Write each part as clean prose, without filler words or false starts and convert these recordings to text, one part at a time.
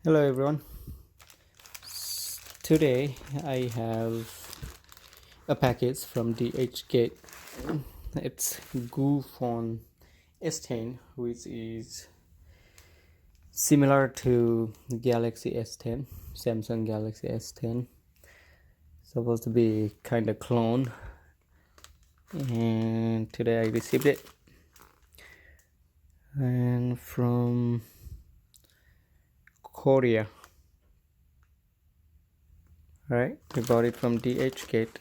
Hello everyone. Today I have a package from DHgate. It's Goophone S10, which is similar to Galaxy S10, Samsung Galaxy S10. Supposed to be kind of clone, and today I received it, and from Korea. Right, we bought it from DHgate,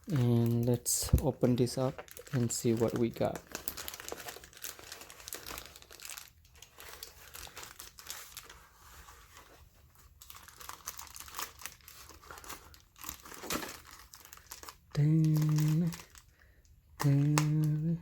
and let's open this up and see what we got. Dun, dun.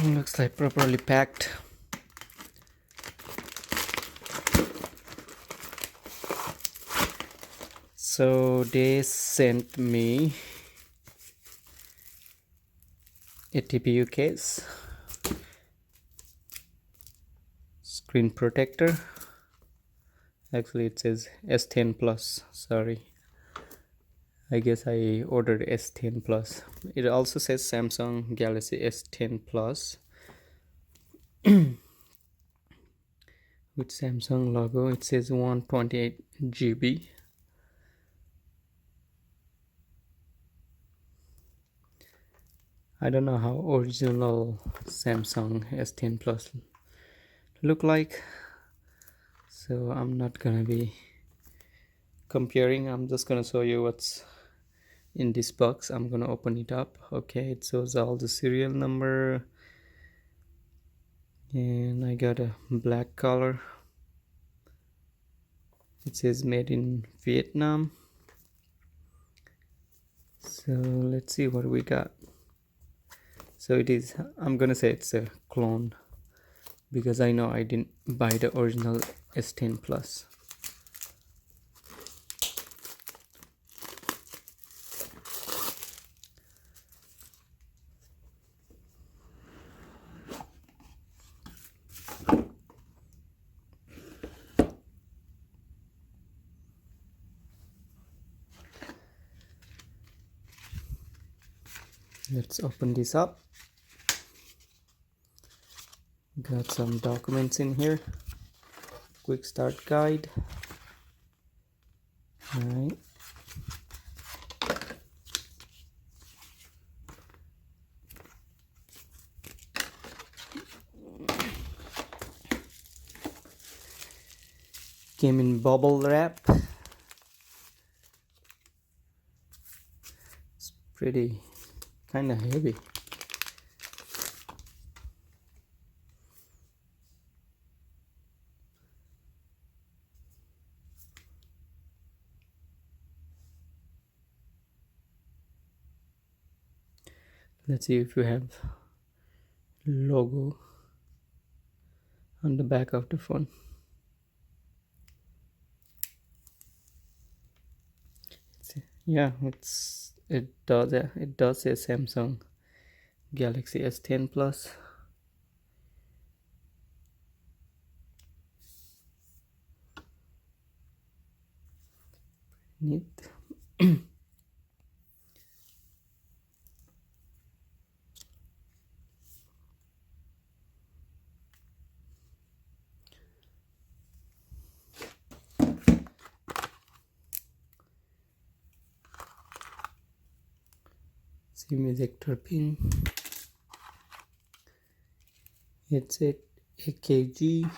Looks like properly packed. So they sent me a TPU case, screen protector. Actually it says S10 plus, sorry, I guess I ordered S10 plus. It also says Samsung Galaxy S10 plus with Samsung logo. It says 128 GB. I don't know how original Samsung S10 plus look like, so I'm not gonna be comparing. I'm just gonna show you what's in this box. I'm gonna open it up. Okay, it shows all the serial number, and I got a black color. It says made in Vietnam. So let's see what we got. So it is, I'm gonna say it's a clone because I know I didn't buy the original S10 plus. Let's open this up. Got some documents in here. Quick start guide. Alright. Came in bubble wrap. It's pretty kind of heavy. Let's see if you have logo on the back of the phone. Yeah, it does say Samsung Galaxy S10 plus. Neat. SIM ejector pin. It's a AKG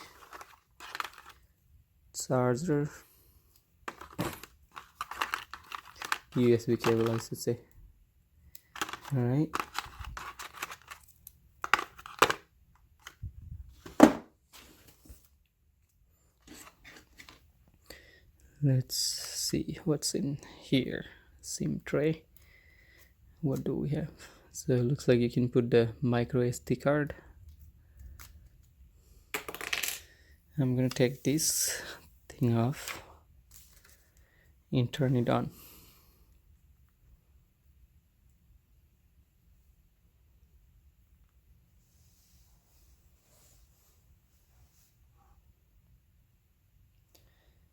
charger, USB cable I should say. Alright, let's see what's in here. SIM tray. What do we have? So it looks like you can put the micro SD card. I'm gonna take this thing off and turn it on.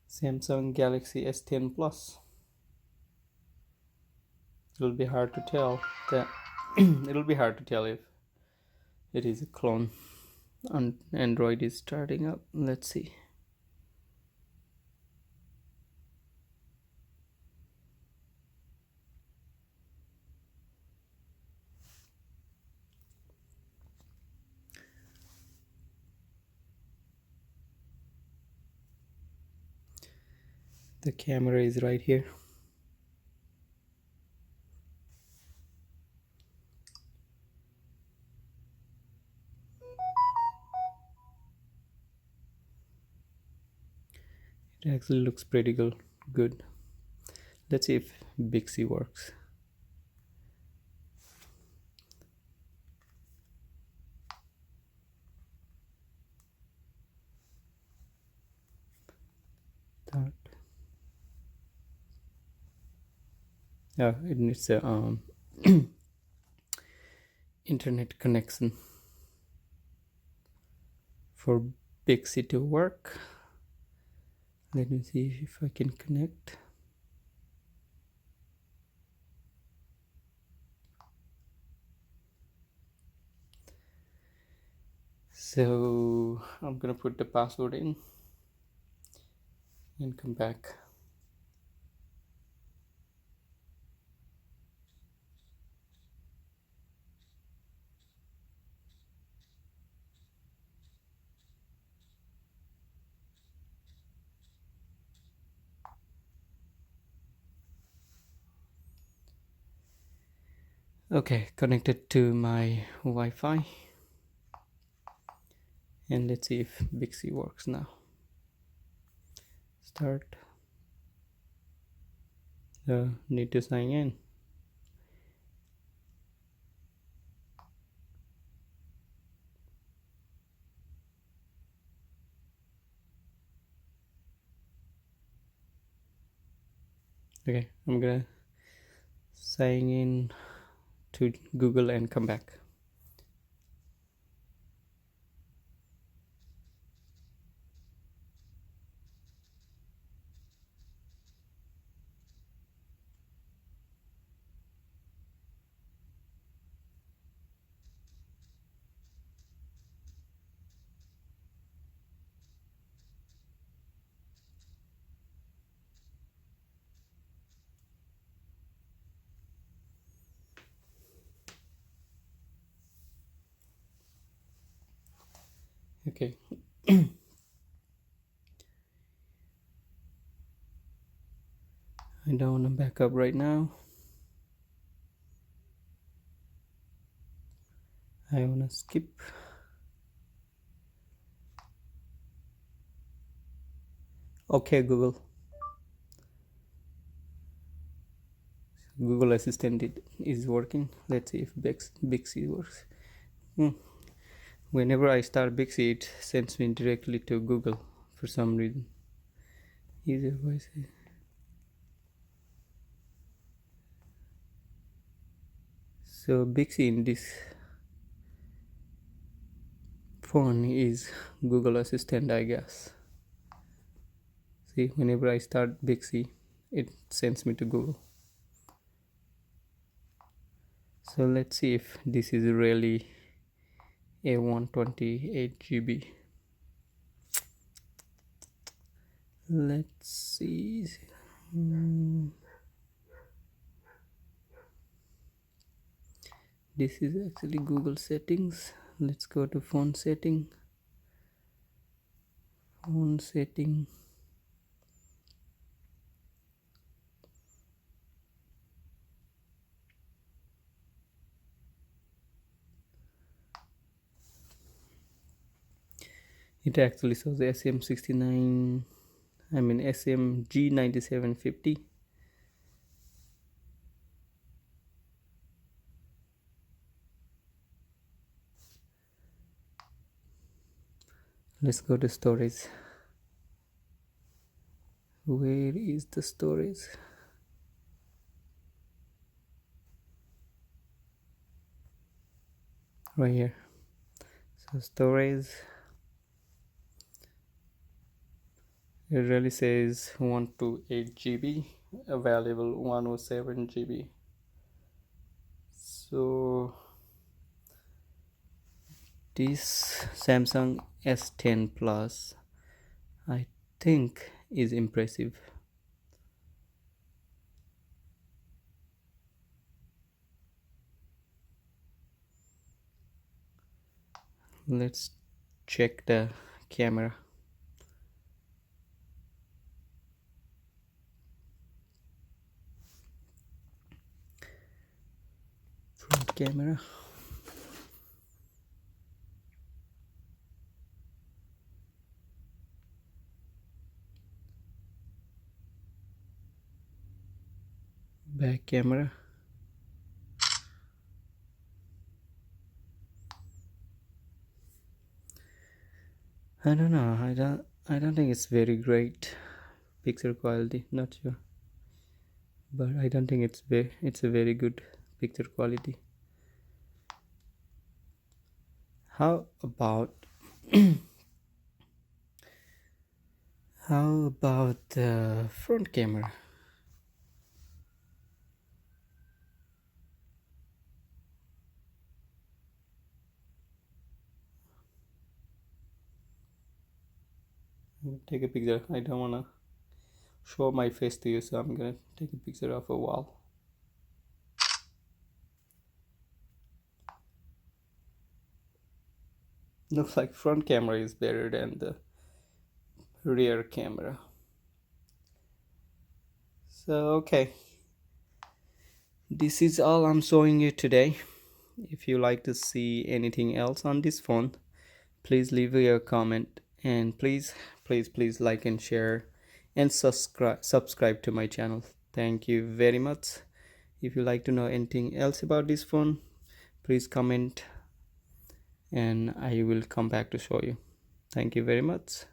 Samsung Galaxy S10 Plus. It'll be hard to tell that it'll be hard to tell if it is a clone. On Android is starting up. Let's see. The camera is right here. It actually looks pretty good. Let's see if Bixby works. Start. Yeah, it needs a internet connection for Bixby to work. Let me see if I can connect. So I'm gonna put the password in and come back. Okay, connected to my Wi-Fi, and let's see if Bixby works now. Start. Need to sign in. Okay, I'm gonna sign in to Google and come back. Okay. I don't want to back up right now. I want to skip. Okay, Google. Google Assistant is working. Let's see if Bixby works. Whenever I start Bixby, it sends me directly to Google for some reason. Easier voice. So Bixby in this phone is Google Assistant, I guess. See, whenever I start Bixby, it sends me to Google. So let's see if this is really a 128 GB. Let's see. This is actually Google settings. Let's go to phone setting. Phone setting. It actually shows SM69 I mean SMG 9750. Let's go to storage. Where is the storage? Right here. So storage, it really says 128 GB, available 107 GB. So this Samsung S10 Plus, I think, is impressive. Let's check the camera. Front camera. Back camera. I don't know. I don't think it's very great picture quality. Not sure, but I don't think it's a very good picture quality. How about the front camera? Take a picture. I don't wanna show my face to you, so I'm gonna take a picture of a wall. Looks like front camera is better than the rear camera. So okay, this is all I'm showing you today. If you like to see anything else on this phone, please leave your comment, and please like and share and subscribe to my channel. Thank you very much. If you like to know anything else about this phone, please comment and I will come back to show you. Thank you very much,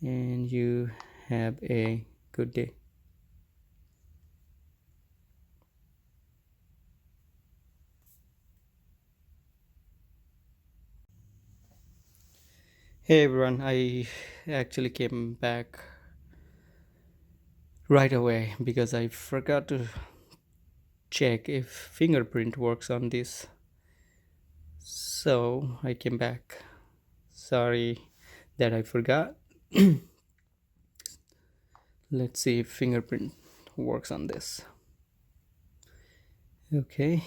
and you have a good day. Hey everyone, I actually came back right away because I forgot to check if fingerprint works on this. So I came back. Sorry that I forgot. Let's see if fingerprint works on this. Okay.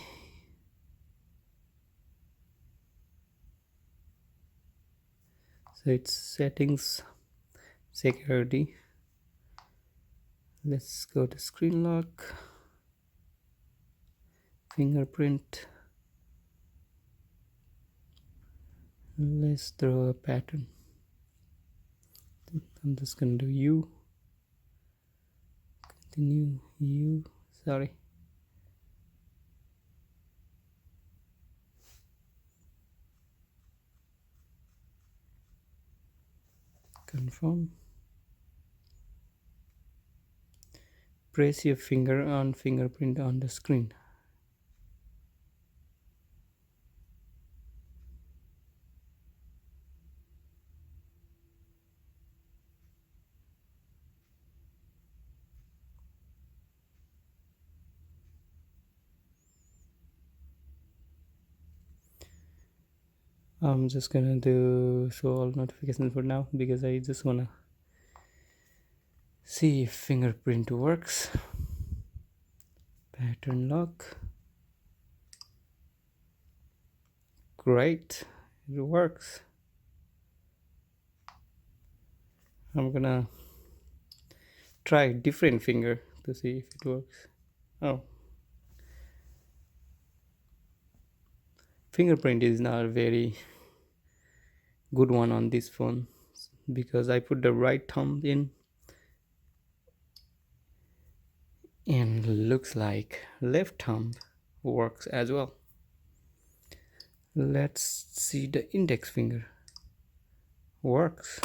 So it's settings, security. Let's go to screen lock, fingerprint. Let's throw a pattern. I'm just gonna do U. Continue U. Sorry. Confirm. Press your finger on fingerprint on the screen. I'm just gonna do show all notifications for now because I just wanna see if fingerprint works. Pattern lock. Great, it works. I'm gonna try different finger to see if it works. Oh, fingerprint is not a very good one on this phone because I put the right thumb in and looks like left thumb works as well. Let's see the index finger. Works.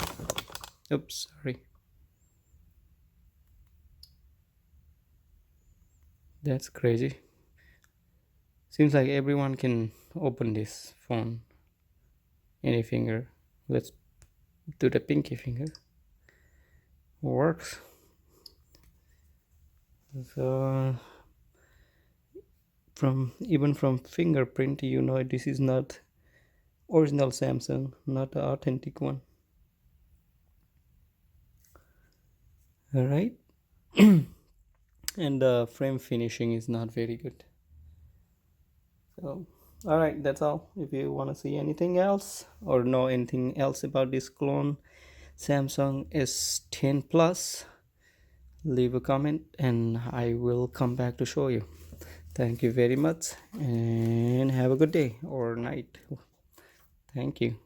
Oops, sorry. That's crazy. Seems like everyone can open this phone. Any finger. Let's do the pinky finger. Works. So even from fingerprint, you know this is not original Samsung, not the authentic one. All right. And the frame finishing is not very good. So all right, that's all. If you want to see anything else or know anything else about this clone Samsung S10 Plus, leave a comment and I will come back to show you. Thank you very much and have a good day or night. Thank you.